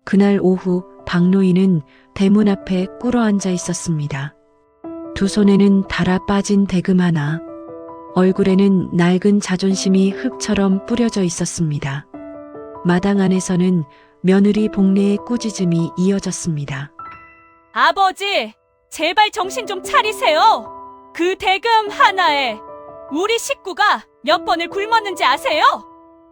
그날 오후 박노인은 대문 앞에 꿇어 앉아 있었습니다. 두 손에는 달아 빠진 대금 하나, 얼굴에는 낡은 자존심이 흙처럼 뿌려져 있었습니다. 마당 안에서는 며느리 복례의 꾸짖음이 이어졌습니다. 아버지, 제발 정신 좀 차리세요. 그 대금 하나에 우리 식구가 몇 번을 굶었는지 아세요?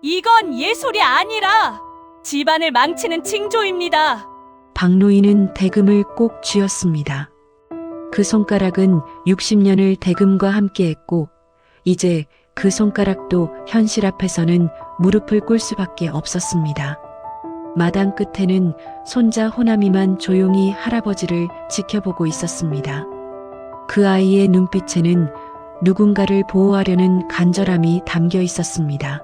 이건 예술이 아니라 집안을 망치는 징조입니다. 박노인은 대금을 꼭 쥐었습니다. 그 손가락은 60년을 대금과 함께했고 이제 그 손가락도 현실 앞에서는 무릎을 꿇을 수밖에 없었습니다. 마당 끝에는 손자 호남이만 조용히 할아버지를 지켜보고 있었습니다. 그 아이의 눈빛에는 누군가를 보호하려는 간절함이 담겨 있었습니다.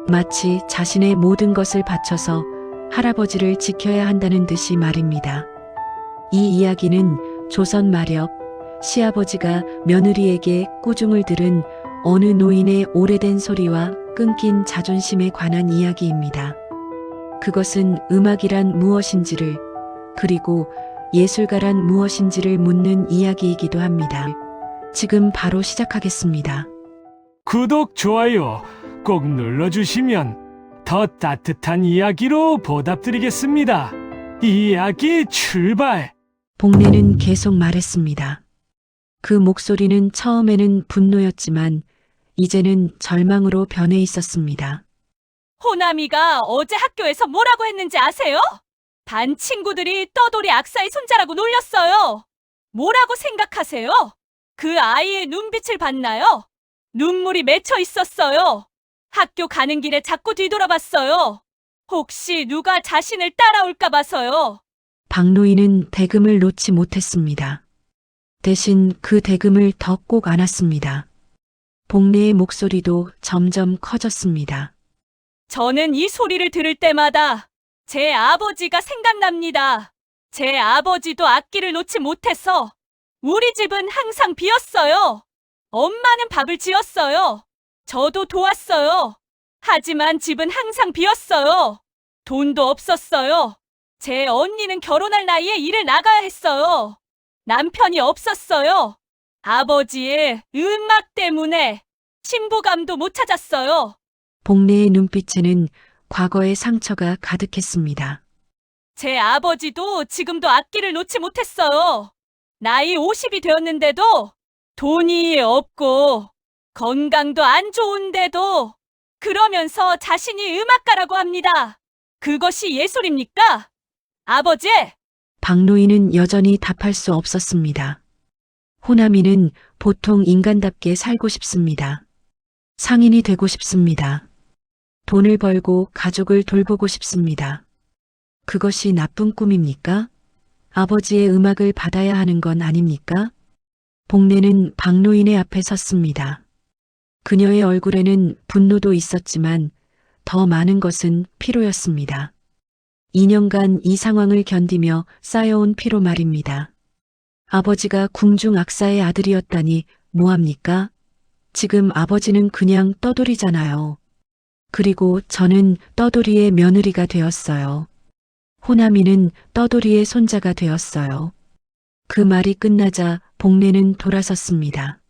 마치 자신의 모든 것을 바쳐서 할아버지를 지켜야 한다는 듯이 말입니다. 이 이야기는 조선 말엽 시아버지가 며느리에게 꾸중을 들은 어느 노인의 오래된 소리와 끊긴 자존심에 관한 이야기입니다. 그것은 음악이란 무엇인지를, 그리고 예술가란 무엇인지를 묻는 이야기이기도 합니다. 지금 바로 시작하겠습니다. 구독, 좋아요 꼭 눌러주시면 더 따뜻한 이야기로 보답드리겠습니다. 이야기 출발! 복례는 계속 말했습니다. 그 목소리는 처음에는 분노였지만 이제는 절망으로 변해 있었습니다. 호남이가 어제 학교에서 뭐라고 했는지 아세요? 반 친구들이 떠돌이 악사의 손자라고 놀렸어요. 뭐라고 생각하세요? 그 아이의 눈빛을 봤나요? 눈물이 맺혀 있었어요. 학교 가는 길에 자꾸 뒤돌아봤어요. 혹시 누가 자신을 따라올까 봐서요. 박노인은 대금을 놓지 못했습니다. 대신 그 대금을 더 꼭 안았습니다. 복례의 목소리도 점점 커졌습니다. 저는 이 소리를 들을 때마다 제 아버지가 생각납니다. 제 아버지도 악기를 놓지 못해서 우리 집은 항상 비었어요. 엄마는 밥을 지었어요. 저도 도왔어요. 하지만 집은 항상 비었어요. 돈도 없었어요. 제 언니는 결혼할 나이에 일을 나가야 했어요. 남편이 없었어요. 아버지의 음악 때문에 신부감도 못 찾았어요. 복례의 눈빛에는 과거의 상처가 가득했습니다. 제 아버지도 지금도 악기를 놓지 못했어요. 나이 50이 되었는데도 돈이 없고 건강도 안 좋은데도 그러면서 자신이 음악가라고 합니다. 그것이 예술입니까? 아버지! 박노인은 여전히 답할 수 없었습니다. 호남이는 보통 인간답게 살고 싶습니다. 상인이 되고 싶습니다. 돈을 벌고 가족을 돌보고 싶습니다. 그것이 나쁜 꿈입니까? 아버지의 음악을 받아야 하는 건 아닙니까? 복례는 박노인의 앞에 섰습니다. 그녀의 얼굴에는 분노도 있었지만 더 많은 것은 피로였습니다. 2년간 이 상황을 견디며 쌓여온 피로 말입니다. 아버지가 궁중 악사의 아들이었다니 뭐합니까? 지금 아버지는 그냥 떠돌이잖아요. 그리고 저는 떠돌이의 며느리가 되었어요. 호남이는 떠돌이의 손자가 되었어요. 그 말이 끝나자 복례는 돌아섰습니다.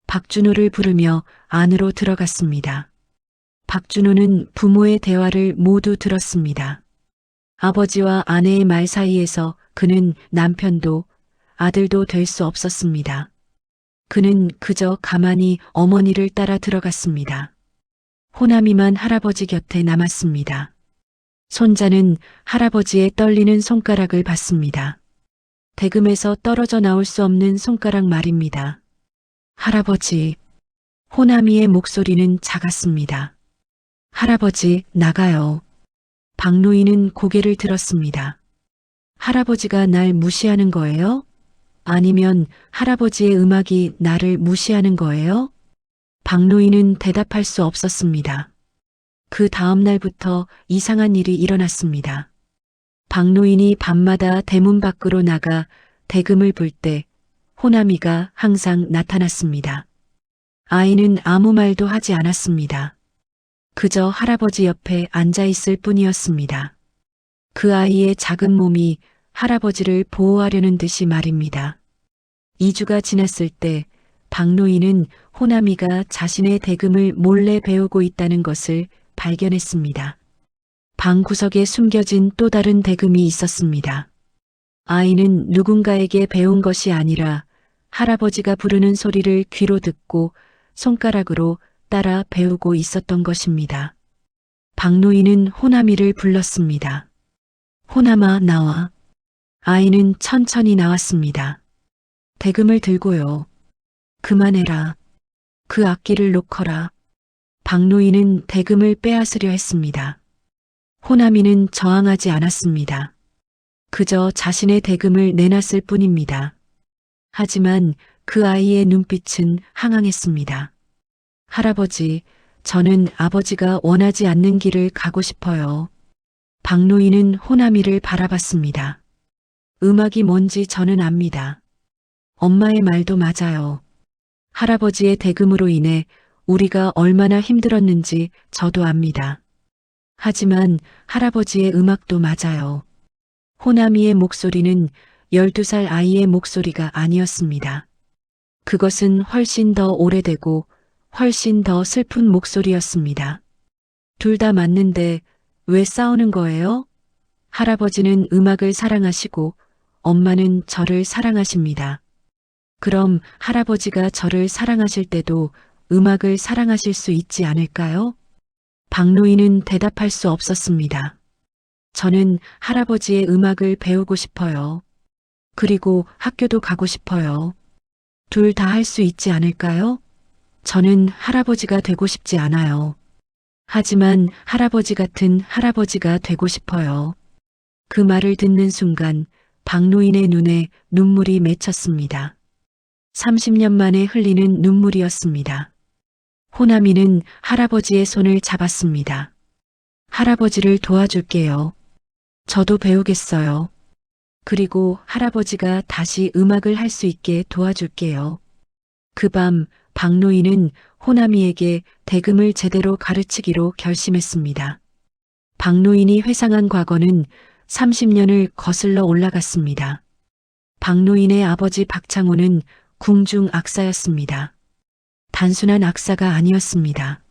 박준호를 부르며 안으로 들어갔습니다. 박준호는 부모의 대화를 모두 들었습니다. 아버지와 아내의 말 사이에서 그는 남편도 아들도 될 수 없었습니다. 그는 그저 가만히 어머니를 따라 들어갔습니다. 호남이만 할아버지 곁에 남았습니다. 손자는 할아버지의 떨리는 손가락을 봤습니다. 대금에서 떨어져 나올 수 없는 손가락 말입니다. 할아버지, 호남이의 목소리는 작았습니다. 할아버지, 나가요. 박노인은 고개를 들었습니다. 할아버지가 날 무시하는 거예요? 아니면 할아버지의 음악이 나를 무시하는 거예요? 박노인은 대답할 수 없었습니다. 그 다음 날부터 이상한 일이 일어났습니다. 박노인이 밤마다 대문 밖으로 나가 대금을 불 때 호남이가 항상 나타났습니다. 아이는 아무 말도 하지 않았습니다. 그저 할아버지 옆에 앉아 있을 뿐이었습니다. 그 아이의 작은 몸이 할아버지를 보호하려는 듯이 말입니다. 2주가 지났을 때 박노인은 호남이가 자신의 대금을 몰래 배우고 있다는 것을 발견했습니다. 방 구석에 숨겨진 또 다른 대금이 있었습니다. 아이는 누군가에게 배운 것이 아니라 할아버지가 부르는 소리를 귀로 듣고 손가락으로 따라 배우고 있었던 것입니다. 박노인은 호남이를 불렀습니다. 호남아, 나와. 아이는 천천히 나왔습니다. 대금을 들고요. 그만해라. 그 악기를 놓거라. 박노인은 대금을 빼앗으려 했습니다. 호남이는 저항하지 않았습니다. 그저 자신의 대금을 내놨을 뿐입니다. 하지만 그 아이의 눈빛은 항항했습니다. 할아버지, 저는 아버지가 원하지 않는 길을 가고 싶어요. 박노인은 호남이를 바라봤습니다. 음악이 뭔지 저는 압니다. 엄마의 말도 맞아요. 할아버지의 대금으로 인해 우리가 얼마나 힘들었는지 저도 압니다. 하지만 할아버지의 음악도 맞아요. 호남이의 목소리는 12살 아이의 목소리가 아니었습니다. 그것은 훨씬 더 오래되고 훨씬 더 슬픈 목소리였습니다. 둘 다 맞는데 왜 싸우는 거예요? 할아버지는 음악을 사랑하시고 엄마는 저를 사랑하십니다. 그럼 할아버지가 저를 사랑하실 때도 음악을 사랑하실 수 있지 않을까요? 박노인은 대답할 수 없었습니다. 저는 할아버지의 음악을 배우고 싶어요. 그리고 학교도 가고 싶어요. 둘 다 할 수 있지 않을까요? 저는 할아버지가 되고 싶지 않아요. 하지만 할아버지 같은 할아버지가 되고 싶어요. 그 말을 듣는 순간 박노인의 눈에 눈물이 맺혔습니다. 30년 만에 흘리는 눈물이었습니다. 호남이는 할아버지의 손을 잡았습니다. 할아버지를 도와줄게요. 저도 배우겠어요. 그리고 할아버지가 다시 음악을 할 수 있게 도와줄게요. 그 밤 박노인은 호남이에게 대금을 제대로 가르치기로 결심했습니다. 박노인이 회상한 과거는 30년을 거슬러 올라갔습니다. 박노인의 아버지 박창호는 궁중 악사였습니다. 단순한 악사가 아니었습니다.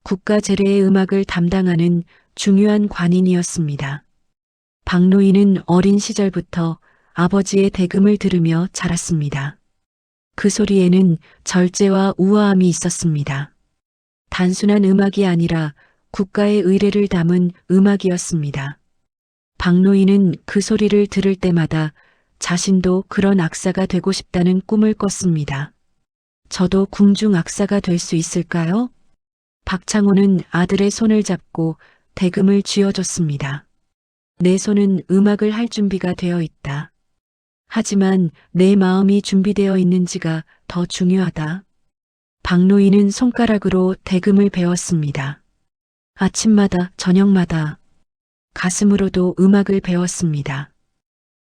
국가 제례의 음악을 담당하는 중요한 관인이었습니다. 박노인은 어린 시절부터 아버지의 대금을 들으며 자랐습니다. 그 소리에는 절제와 우아함이 있었습니다. 단순한 음악이 아니라 국가의 의례를 담은 음악이었습니다. 박노인은 그 소리를 들을 때마다 자신도 그런 악사가 되고 싶다는 꿈을 꿨습니다. 저도 궁중 악사가 될 수 있을까요? 박창호는 아들의 손을 잡고 대금을 쥐어줬습니다. 내 손은 음악을 할 준비가 되어 있다. 하지만 내 마음이 준비되어 있는지가 더 중요하다. 박노인은 손가락으로 대금을 배웠습니다. 아침마다 저녁마다 가슴으로도 음악을 배웠습니다.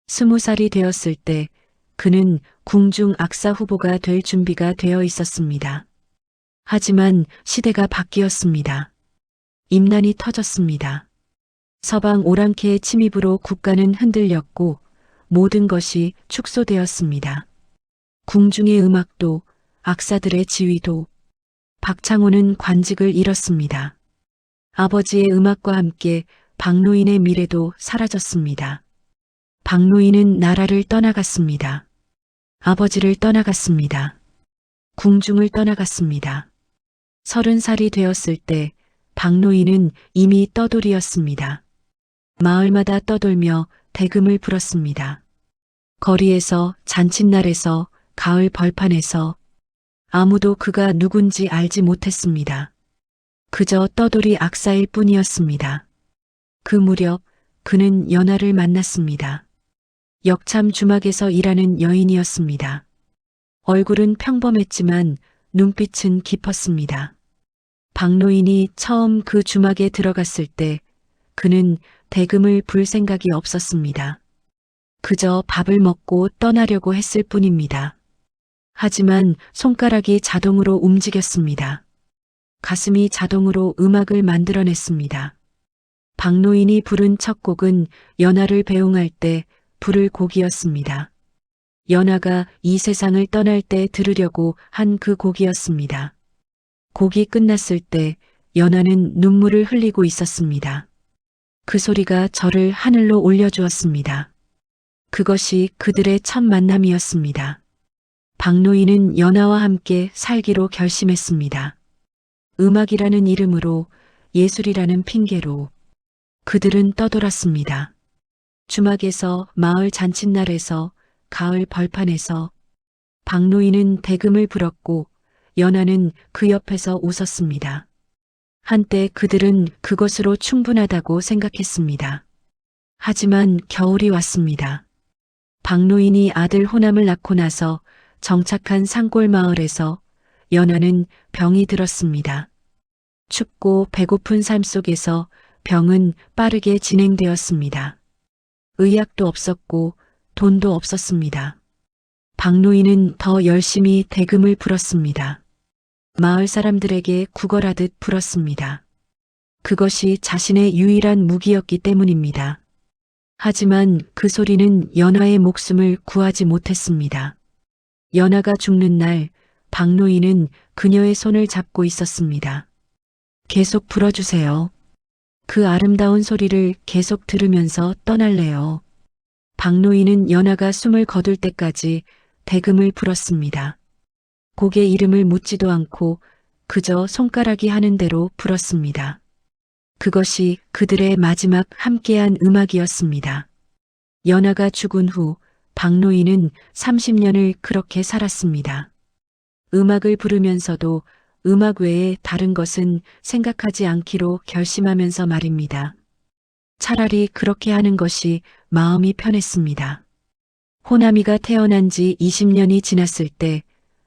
20살이 되었을 때 그는 궁중 악사 후보가 될 준비가 되어 있었습니다. 하지만 시대가 바뀌었습니다. 임난이 터졌습니다. 서방 오랑캐의 침입으로 국가는 흔들렸고 모든 것이 축소되었습니다. 궁중의 음악도 악사들의 지위도. 박창호는 관직을 잃었습니다. 아버지의 음악과 함께 박노인의 미래도 사라졌습니다. 박노인은 나라를 떠나갔습니다. 아버지를 떠나갔습니다. 궁중을 떠나갔습니다. 30살이 되었을 때 박노인은 이미 떠돌이였습니다. 마을마다 떠돌며 대금을 불었습니다. 거리에서, 잔칫날에서, 가을 벌판에서 아무도 그가 누군지 알지 못했습니다. 그저 떠돌이 악사일 뿐이었습니다. 그 무렵 그는 연하를 만났습니다. 역참 주막에서 일하는 여인이었습니다. 얼굴은 평범했지만 눈빛은 깊었습니다. 박노인이 처음 그 주막에 들어갔을 때 그는 대금을 불 생각이 없었습니다. 그저 밥을 먹고 떠나려고 했을 뿐입니다. 하지만 손가락이 자동으로 움직였습니다. 가슴이 자동으로 음악을 만들어냈습니다. 박노인이 부른 첫 곡은 연하를 배웅할 때 부를 곡이었습니다. 연하가 이 세상을 떠날 때 들으려고 한 그 곡이었습니다. 곡이 끝났을 때 연하는 눈물을 흘리고 있었습니다. 그 소리가 저를 하늘로 올려주었습니다. 그것이 그들의 첫 만남이었습니다. 박노인은 연하와 함께 살기로 결심했습니다. 음악이라는 이름으로, 예술이라는 핑계로 그들은 떠돌았습니다. 주막에서, 마을 잔칫날에서, 가을 벌판에서 박노인은 대금을 불었고 연하는 그 옆에서 웃었습니다. 한때 그들은 그것으로 충분하다고 생각했습니다. 하지만 겨울이 왔습니다. 박노인이 아들 호남을 낳고 나서 정착한 산골 마을에서 연하는 병이 들었습니다. 춥고 배고픈 삶 속에서 병은 빠르게 진행되었습니다. 의약도 없었고 돈도 없었습니다. 박노인은 더 열심히 대금을 불었습니다. 마을 사람들에게 구걸하듯 불었습니다. 그것이 자신의 유일한 무기였기 때문입니다. 하지만 그 소리는 연하의 목숨을 구하지 못했습니다. 연하가 죽는 날 박노인은 그녀의 손을 잡고 있었습니다. 계속 불어주세요. 그 아름다운 소리를 계속 들으면서 떠날래요. 박노인은 연하가 숨을 거둘 때까지 대금을 불었습니다. 곡의 이름을 묻지도 않고 그저 손가락이 하는 대로 불었습니다. 그것이 그들의 마지막 함께한 음악이었습니다. 연하가 죽은 후 박노인은 30년을 그렇게 살았습니다. 음악을 부르면서도 음악 외에 다른 것은 생각하지 않기로 결심하면서 말입니다. 차라리 그렇게 하는 것이 마음이 편했습니다. 호남이가 태어난 지 20년이 지났을 때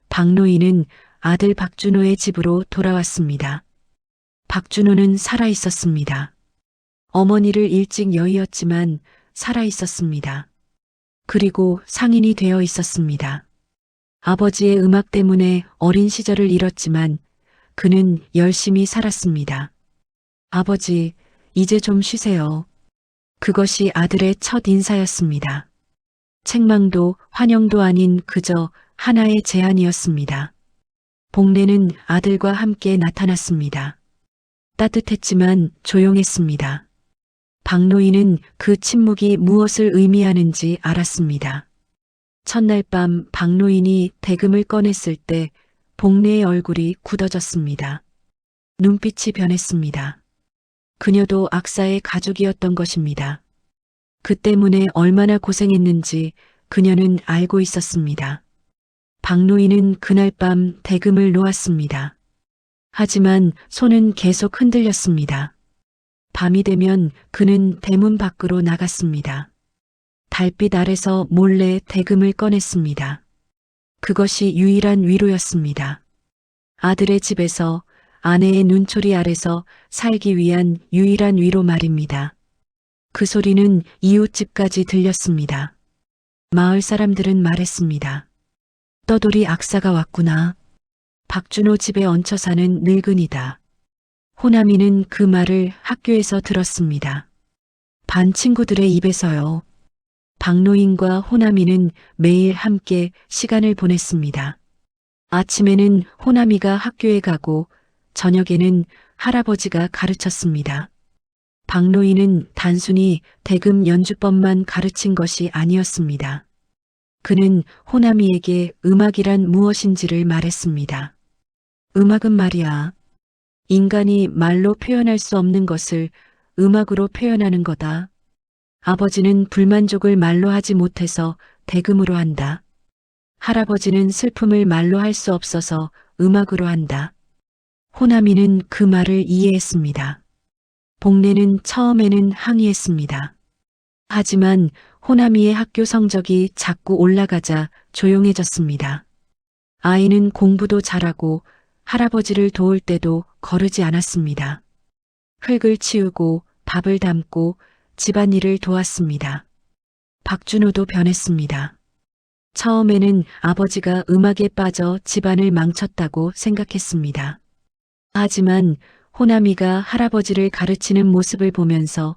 박노인은 아들 박준호의 집으로 돌아왔습니다. 박준호는 살아 있었습니다. 어머니를 일찍 여의었지만 살아 있었습니다. 그리고 상인이 되어 있었습니다. 아버지의 음악 때문에 어린 시절을 잃었지만 그는 열심히 살았습니다. 아버지, 이제 좀 쉬세요. 그것이 아들의 첫 인사였습니다. 책망도 환영도 아닌 그저 하나의 제안이었습니다. 복례는 아들과 함께 나타났습니다. 따뜻했지만 조용했습니다. 박노인은 그 침묵이 무엇을 의미하는지 알았습니다. 첫날 밤 박노인이 대금을 꺼냈을 때 복례의 얼굴이 굳어졌습니다. 눈빛이 변했습니다. 그녀도 악사의 가족이었던 것입니다. 그 때문에 얼마나 고생했는지 그녀는 알고 있었습니다. 박노인은 그날 밤 대금을 놓았습니다. 하지만 손은 계속 흔들렸습니다. 밤이 되면 그는 대문 밖으로 나갔습니다. 달빛 아래서 몰래 대금을 꺼냈습니다. 그것이 유일한 위로였습니다. 아들의 집에서, 아내의 눈초리 아래서 살기 위한 유일한 위로 말입니다. 그 소리는 이웃집까지 들렸습니다. 마을 사람들은 말했습니다. 떠돌이 악사가 왔구나. 박준호 집에 얹혀 사는 늙은이다. 호남이는 그 말을 학교에서 들었습니다. 반 친구들의 입에서요. 박노인과 호남이는 매일 함께 시간을 보냈습니다. 아침에는 호남이가 학교에 가고 저녁에는 할아버지가 가르쳤습니다. 박노인은 단순히 대금 연주법만 가르친 것이 아니었습니다. 그는 호남이에게 음악이란 무엇인지를 말했습니다. 음악은 말이야. 인간이 말로 표현할 수 없는 것을 음악으로 표현하는 거다. 아버지는 불만족을 말로 하지 못해서 대금으로 한다. 할아버지는 슬픔을 말로 할 수 없어서 음악으로 한다. 호남이는 그 말을 이해했습니다. 복례는 처음에는 항의했습니다. 하지만 호남이의 학교 성적이 자꾸 올라가자 조용해졌습니다. 아이는 공부도 잘하고 할아버지를 도울 때도 거르지 않았습니다. 흙을 치우고 밥을 담고 집안일을 도왔습니다. 박준호도 변했습니다. 처음에는 아버지가 음악에 빠져 집안을 망쳤다고 생각했습니다. 하지만 호남이가 할아버지를 가르치는 모습을 보면서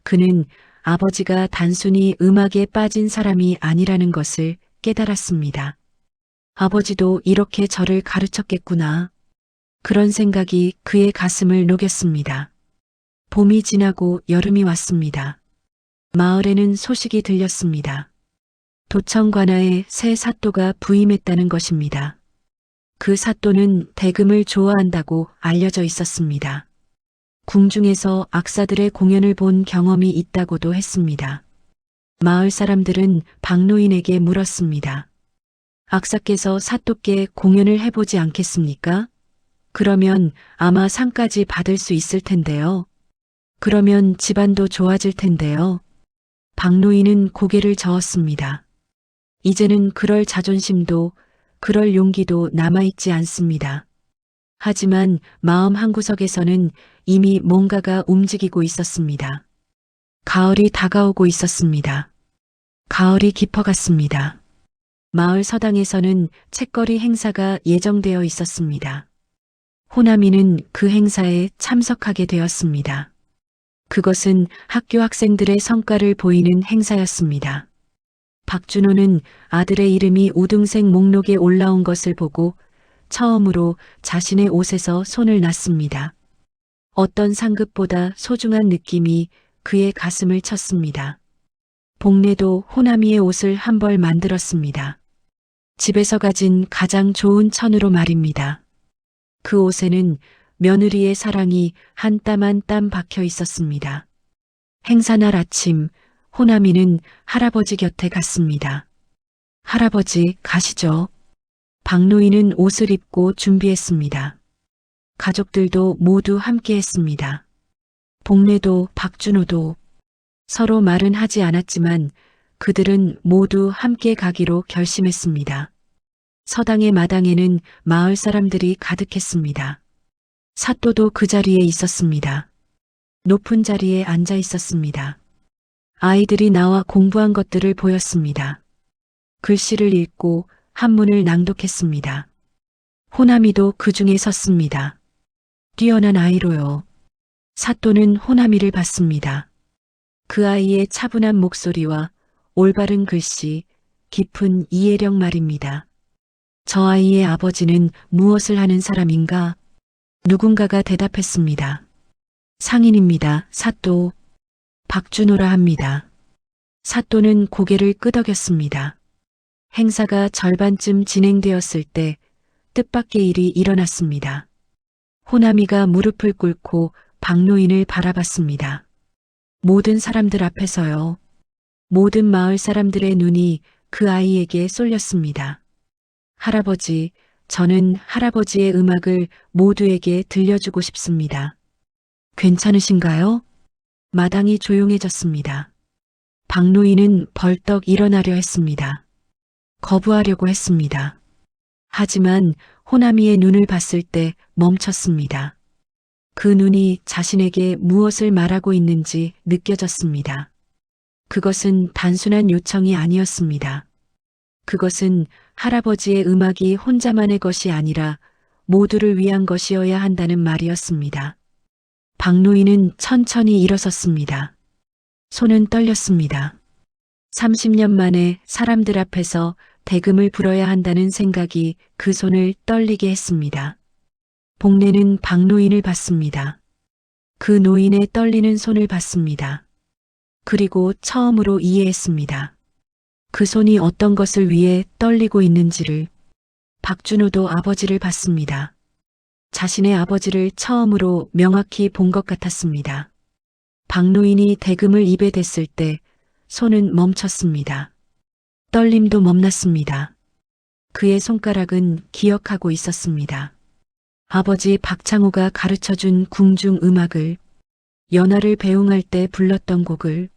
그는 아버지가 단순히 음악에 빠진 사람이 아니라는 것을 깨달았습니다. 아버지도 이렇게 저를 가르쳤겠구나. 그런 생각이 그의 가슴을 녹였습니다. 봄이 지나고 여름이 왔습니다. 마을에는 소식이 들렸습니다. 도청 관아에 새 사또가 부임했다는 것입니다. 그 사또는 대금을 좋아한다고 알려져 있었습니다. 궁중에서 악사들의 공연을 본 경험이 있다고도 했습니다. 마을 사람들은 박노인에게 물었습니다. 악사께서 사또께 공연을 해보지 않겠습니까? 그러면 아마 상까지 받을 수 있을 텐데요. 그러면 집안도 좋아질 텐데요. 박노인은 고개를 저었습니다. 이제는 그럴 자존심도 그럴 용기도 남아있지 않습니다. 하지만 마음 한구석에서는 이미 뭔가가 움직이고 있었습니다. 가을이 다가오고 있었습니다. 가을이 깊어갔습니다. 마을 서당에서는 책거리 행사가 예정되어 있었습니다. 호남이는 그 행사에 참석하게 되었습니다. 그것은 학교 학생들의 성과를 보이는 행사였습니다. 박준호는 아들의 이름이 우등생 목록에 올라온 것을 보고 처음으로 자신의 옷에서 손을 놨습니다. 어떤 상급보다 소중한 느낌이 그의 가슴을 쳤습니다. 복례도 호남이의 옷을 한 벌 만들었습니다. 집에서 가진 가장 좋은 천으로 말입니다. 그 옷에는 며느리의 사랑이 한 땀 한 땀 박혀 있었습니다. 행사날 아침, 호남이는 할아버지 곁에 갔습니다. 할아버지, 가시죠. 박노인은 옷을 입고 준비했습니다. 가족들도 모두 함께 했습니다. 복례도 박준호도 서로 말은 하지 않았지만 그들은 모두 함께 가기로 결심했습니다. 서당의 마당에는 마을 사람들이 가득했습니다. 사또도 그 자리에 있었습니다. 높은 자리에 앉아 있었습니다. 아이들이 나와 공부한 것들을 보였습니다. 글씨를 읽고 한문을 낭독했습니다. 호남이도 그 중에 섰습니다. 뛰어난 아이로요. 사또는 호남이를 봤습니다. 그 아이의 차분한 목소리와 올바른 글씨, 깊은 이해력 말입니다. 저 아이의 아버지는 무엇을 하는 사람인가? 누군가가 대답했습니다. 상인입니다. 사또. 박준호라 합니다. 사또는 고개를 끄덕였습니다. 행사가 절반쯤 진행되었을 때 뜻밖의 일이 일어났습니다. 호남이가 무릎을 꿇고 박노인을 바라봤습니다. 모든 사람들 앞에서요. 모든 마을 사람들의 눈이 그 아이에게 쏠렸습니다. 할아버지, 저는 할아버지의 음악을 모두에게 들려주고 싶습니다. 괜찮으신가요? 마당이 조용해졌습니다. 박노인은 벌떡 일어나려 했습니다. 거부하려고 했습니다. 하지만 호남이의 눈을 봤을 때 멈췄습니다. 그 눈이 자신에게 무엇을 말하고 있는지 느껴졌습니다. 그것은 단순한 요청이 아니었습니다. 그것은 할아버지의 음악이 혼자만의 것이 아니라 모두를 위한 것이어야 한다는 말이었습니다. 박노인은 천천히 일어섰습니다. 손은 떨렸습니다. 30년 만에 사람들 앞에서 대금을 불어야 한다는 생각이 그 손을 떨리게 했습니다. 복례는 박노인을 봤습니다. 그 노인의 떨리는 손을 봤습니다. 그리고 처음으로 이해했습니다. 그 손이 어떤 것을 위해 떨리고 있는지를. 박준호도 아버지를 봤습니다. 자신의 아버지를 처음으로 명확히 본 것 같았습니다. 박노인이 대금을 입에 댔을 때 손은 멈췄습니다. 떨림도 멈났습니다. 그의 손가락은 기억하고 있었습니다. 아버지 박창호가 가르쳐준 궁중 음악을, 연화를 배웅할 때 불렀던 곡을,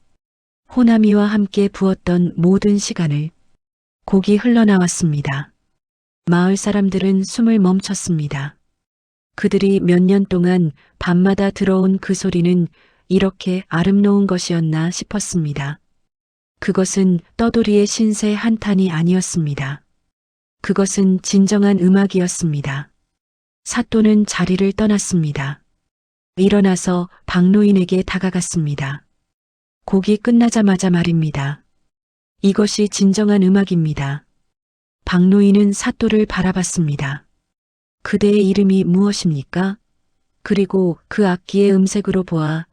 호남이와 함께 부었던 모든 시간을. 곡이 흘러나왔습니다. 마을 사람들은 숨을 멈췄습니다. 그들이 몇 년 동안 밤마다 들어온 그 소리는 이렇게 아름다운 것이었나 싶었습니다. 그것은 떠돌이의 신세 한탄이 아니었습니다. 그것은 진정한 음악이었습니다. 사또는 자리를 떠났습니다. 일어나서 박노인에게 다가갔습니다. 곡이 끝나자마자 말입니다. 이것이 진정한 음악입니다. 박노인은 사또를 바라봤습니다. 그대의 이름이 무엇입니까? 그리고 그 악기의 음색으로 보아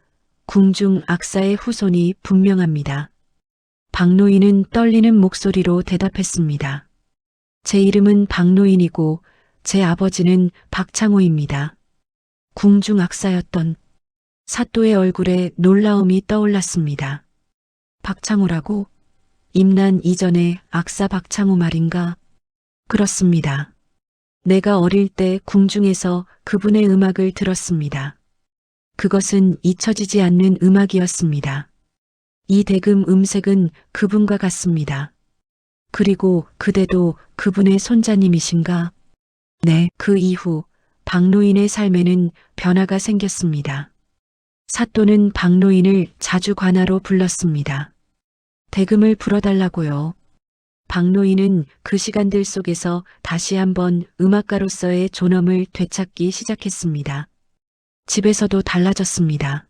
궁중 악사의 후손이 분명합니다. 박노인은 떨리는 목소리로 대답했습니다. 제 이름은 박노인이고 제 아버지는 박창호입니다. 궁중 악사였던 사또의 얼굴에 놀라움이 떠올랐습니다. 박창호라고? 임난 이전에 악사 박창호 말인가? 그렇습니다. 내가 어릴 때 궁중에서 그분의 음악을 들었습니다. 그것은 잊혀지지 않는 음악이었습니다. 이 대금 음색은 그분과 같습니다. 그리고 그대도 그분의 손자님이신가? 네, 그 이후 박노인의 삶에는 변화가 생겼습니다. 사또는 박노인을 자주 관하로 불렀습니다. 대금을 불어달라고요. 박노인은 그 시간들 속에서 다시 한번 음악가로서의 존엄을 되찾기 시작했습니다. 집에서도 달라졌습니다.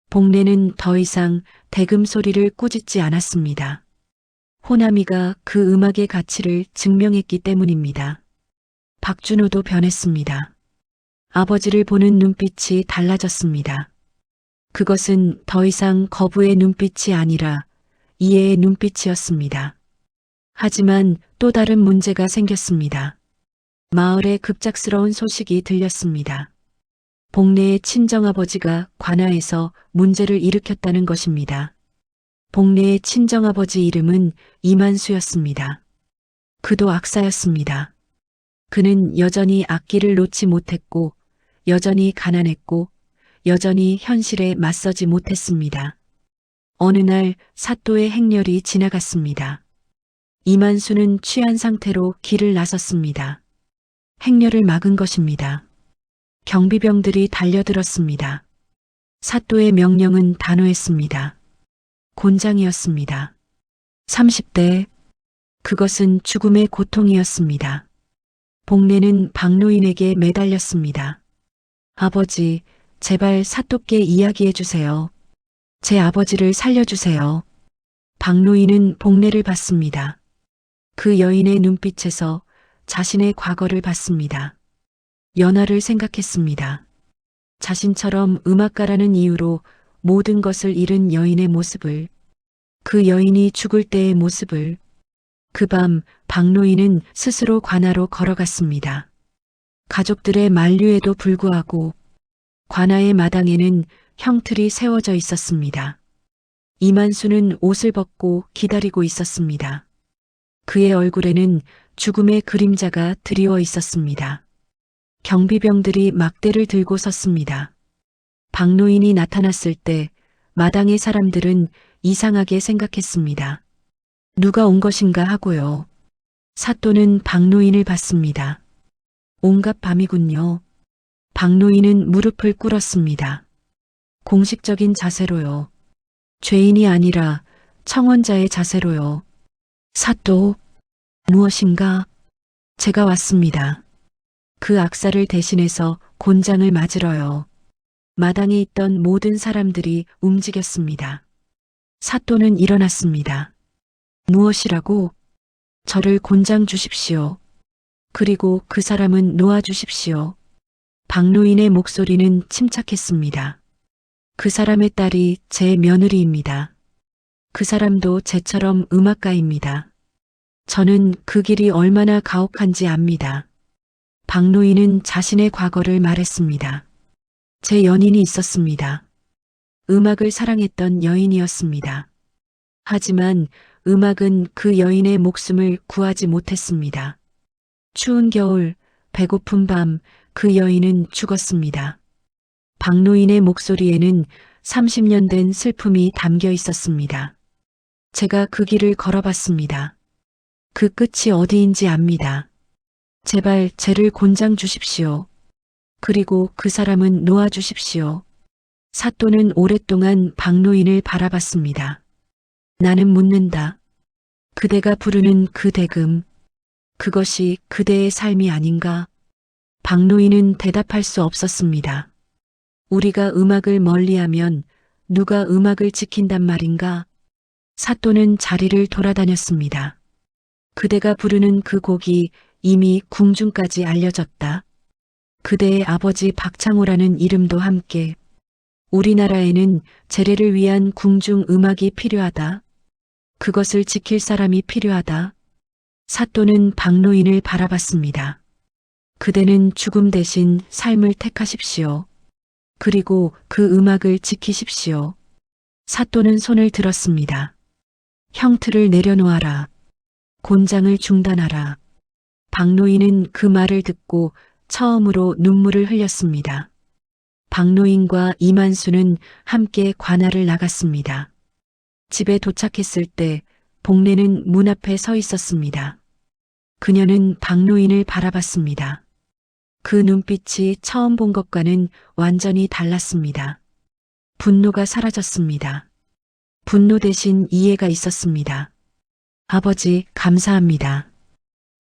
복례는 더 이상 대금 소리를 꾸짖지 않았습니다. 호남이가 그 음악의 가치를 증명했기 때문입니다. 박준호도 변했습니다. 아버지를 보는 눈빛이 달라졌습니다. 그것은 더 이상 거부의 눈빛이 아니라 이해의 눈빛이었습니다. 하지만 또 다른 문제가 생겼습니다. 마을에 급작스러운 소식이 들렸습니다. 복례의 친정아버지가 관아에서 문제를 일으켰다는 것입니다. 복례의 친정아버지 이름은 이만수였습니다. 그도 악사였습니다. 그는 여전히 악기를 놓지 못했고, 여전히 가난했고, 여전히 현실에 맞서지 못했습니다. 어느 날 사또의 행렬이 지나갔습니다. 이만수는 취한 상태로 길을 나섰습니다. 행렬을 막은 것입니다. 경비병들이 달려들었습니다. 사또의 명령은 단호했습니다. 곤장이었습니다. 30대, 그것은 죽음의 고통이었습니다. 복례는 박노인에게 매달렸습니다. 아버지, 제발 사또께 이야기해 주세요. 제 아버지를 살려주세요. 박노인은 복례를 받습니다. 그 여인의 눈빛에서 자신의 과거를 봤습니다. 연하를 생각했습니다. 자신처럼 음악가라는 이유로 모든 것을 잃은 여인의 모습을, 그 여인이 죽을 때의 모습을. 그 밤 박노인은 스스로 관아로 걸어갔습니다. 가족들의 만류에도 불구하고 관아의 마당에는 형틀이 세워져 있었습니다. 이만수는 옷을 벗고 기다리고 있었습니다. 그의 얼굴에는 죽음의 그림자가 드리워 있었습니다. 경비병들이 막대를 들고 섰습니다. 박노인이 나타났을 때 마당의 사람들은 이상하게 생각했습니다. 누가 온 것인가 하고요. 사또는 박노인을 봤습니다. 온갖 밤이군요. 박노인은 무릎을 꿇었습니다. 공식적인 자세로요. 죄인이 아니라 청원자의 자세로요. 사또, 무엇인가? 제가 왔습니다. 그 악사를 대신해서 곤장을 맞으러요. 마당에 있던 모든 사람들이 움직였습니다. 사또는 일어났습니다. 무엇이라고? 저를 곤장 주십시오. 그리고 그 사람은 놓아 주십시오. 박노인의 목소리는 침착했습니다. 그 사람의 딸이 제 며느리입니다. 그 사람도 제처럼 음악가입니다. 저는 그 길이 얼마나 가혹한지 압니다. 박노인은 자신의 과거를 말했습니다. 제 연인이 있었습니다. 음악을 사랑했던 여인이었습니다. 하지만 음악은 그 여인의 목숨을 구하지 못했습니다. 추운 겨울, 배고픈 밤, 그 여인은 죽었습니다. 박노인의 목소리에는 30년 된 슬픔이 담겨 있었습니다. 제가 그 길을 걸어봤습니다. 그 끝이 어디인지 압니다. 제발 쟤를 곤장 주십시오. 그리고 그 사람은 놓아 주십시오. 사또는 오랫동안 박노인을 바라봤습니다. 나는 묻는다. 그대가 부르는 그 대금, 그것이 그대의 삶이 아닌가? 박노인은 대답할 수 없었습니다. 우리가 음악을 멀리하면 누가 음악을 지킨단 말인가? 사또는 자리를 돌아다녔습니다. 그대가 부르는 그 곡이 이미 궁중까지 알려졌다. 그대의 아버지 박창호라는 이름도 함께. 우리나라에는 재래를 위한 궁중 음악이 필요하다. 그것을 지킬 사람이 필요하다. 사또는 박노인을 바라봤습니다. 그대는 죽음 대신 삶을 택하십시오. 그리고 그 음악을 지키십시오. 사또는 손을 들었습니다. 형틀을 내려놓아라. 곤장을 중단하라. 박노인은 그 말을 듣고 처음으로 눈물을 흘렸습니다. 박노인과 이만수는 함께 관할을 나갔습니다. 집에 도착했을 때 복례는 문 앞에 서 있었습니다. 그녀는 박노인을 바라봤습니다. 그 눈빛이 처음 본 것과는 완전히 달랐습니다. 분노가 사라졌습니다. 분노 대신 이해가 있었습니다. 아버지, 감사합니다.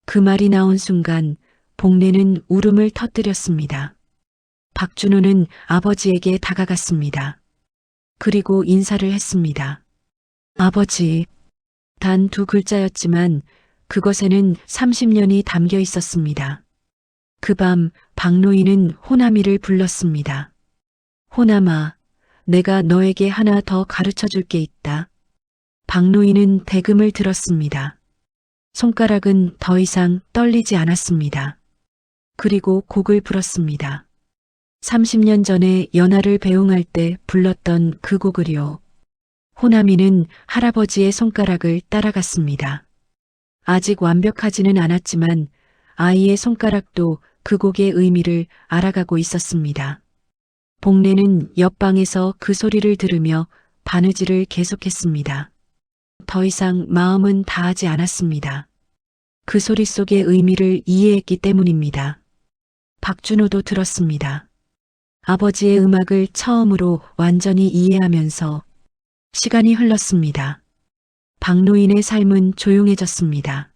그 말이 나온 순간 복례는 울음을 터뜨렸습니다. 박준호는 아버지에게 다가갔습니다. 그리고 인사를 했습니다. 아버지. 단 2글자였지만 그것에는 30년이 담겨 있었습니다. 그 밤 박노인은 호남이를 불렀습니다. 호남아, 내가 너에게 하나 더 가르쳐 줄 게 있다. 박노인은 대금을 들었습니다. 손가락은 더 이상 떨리지 않았습니다. 그리고 곡을 불었습니다. 30년 전에 연하를 배웅할 때 불렀던 그 곡을요. 호남이는 할아버지의 손가락을 따라갔습니다. 아직 완벽하지는 않았지만 아이의 손가락도 그 곡의 의미를 알아가고 있었습니다. 복례는 옆방에서 그 소리를 들으며 바느질을 계속했습니다. 더 이상 마음은 다하지 않았습니다. 그 소리 속의 의미를 이해했기 때문입니다. 박준호도 들었습니다. 아버지의 음악을 처음으로 완전히 이해하면서 시간이 흘렀습니다. 박노인의 삶은 조용해졌습니다.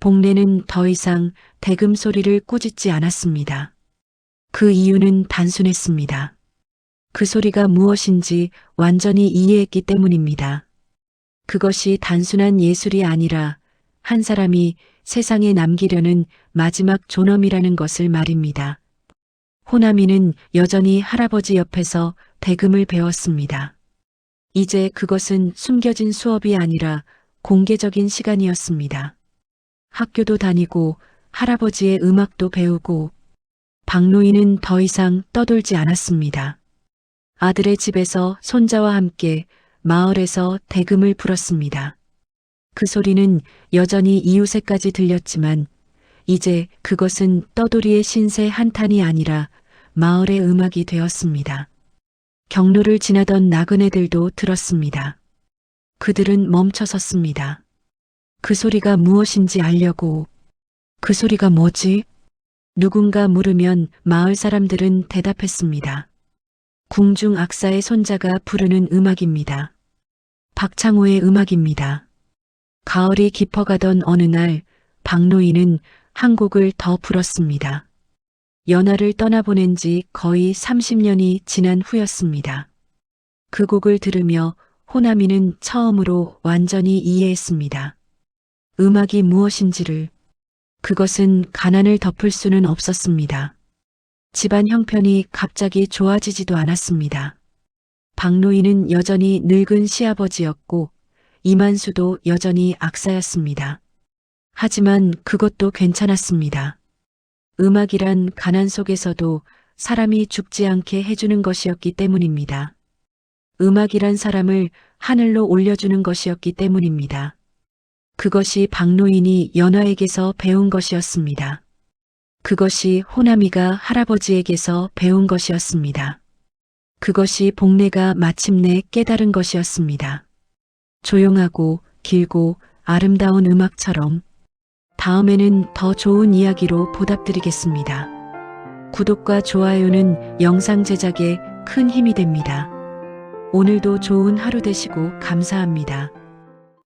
복례는 더 이상 대금 소리를 꾸짖지 않았습니다. 그 이유는 단순했습니다. 그 소리가 무엇인지 완전히 이해했기 때문입니다. 그것이 단순한 예술이 아니라 한 사람이 세상에 남기려는 마지막 존엄이라는 것을 말입니다. 호남이는 여전히 할아버지 옆에서 대금을 배웠습니다. 이제 그것은 숨겨진 수업이 아니라 공개적인 시간이었습니다. 학교도 다니고 할아버지의 음악도 배우고 박노인은 더 이상 떠돌지 않았습니다. 아들의 집에서 손자와 함께 마을에서 대금을 불었습니다. 그 소리는 여전히 이웃에까지 들렸지만 이제 그것은 떠돌이의 신세 한탄이 아니라 마을의 음악이 되었습니다. 경로를 지나던 나그네들도 들었습니다. 그들은 멈춰섰습니다. 그 소리가 무엇인지 알려고. 그 소리가 뭐지? 누군가 물으면 마을 사람들은 대답했습니다. 궁중 악사의 손자가 부르는 음악입니다. 박창호의 음악입니다. 가을이 깊어가던 어느 날 박노인은 한 곡을 더 불었습니다. 연하를 떠나보낸 지 거의 30년이 지난 후였습니다. 그 곡을 들으며 호남이는 처음으로 완전히 이해했습니다. 음악이 무엇인지를. 그것은 가난을 덮을 수는 없었습니다. 집안 형편이 갑자기 좋아지지도 않았습니다. 박노인은 여전히 늙은 시아버지였고 이만수도 여전히 악사였습니다. 하지만 그것도 괜찮았습니다. 음악이란 가난 속에서도 사람이 죽지 않게 해주는 것이었기 때문입니다. 음악이란 사람을 하늘로 올려주는 것이었기 때문입니다. 그것이 박노인이 연화에게서 배운 것이었습니다. 그것이 호남이가 할아버지에게서 배운 것이었습니다. 그것이 복례가 마침내 깨달은 것이었습니다. 조용하고 길고 아름다운 음악처럼. 다음에는 더 좋은 이야기로 보답드리겠습니다. 구독과 좋아요는 영상 제작에 큰 힘이 됩니다. 오늘도 좋은 하루 되시고 감사합니다.